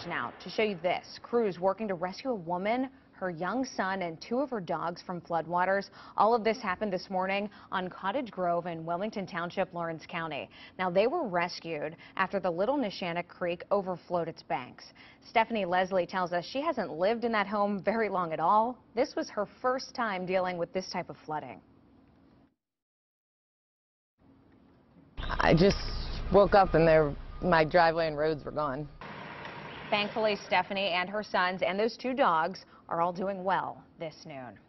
footage now to show you this. Crews working to rescue a woman, her young son, and 2 of her dogs from floodwaters. All of this happened this morning on Cottage Grove in Wilmington Township, Lawrence County. Now, they were rescued after the Little Neshannock Creek overflowed its banks. Stephanie Leslie tells us she hasn't lived in that home very long at all. This was her first time dealing with this type of flooding. I just woke up and my driveway and roads were gone. Thankfully, Stephanie and her sons and those 2 dogs are all doing well this noon.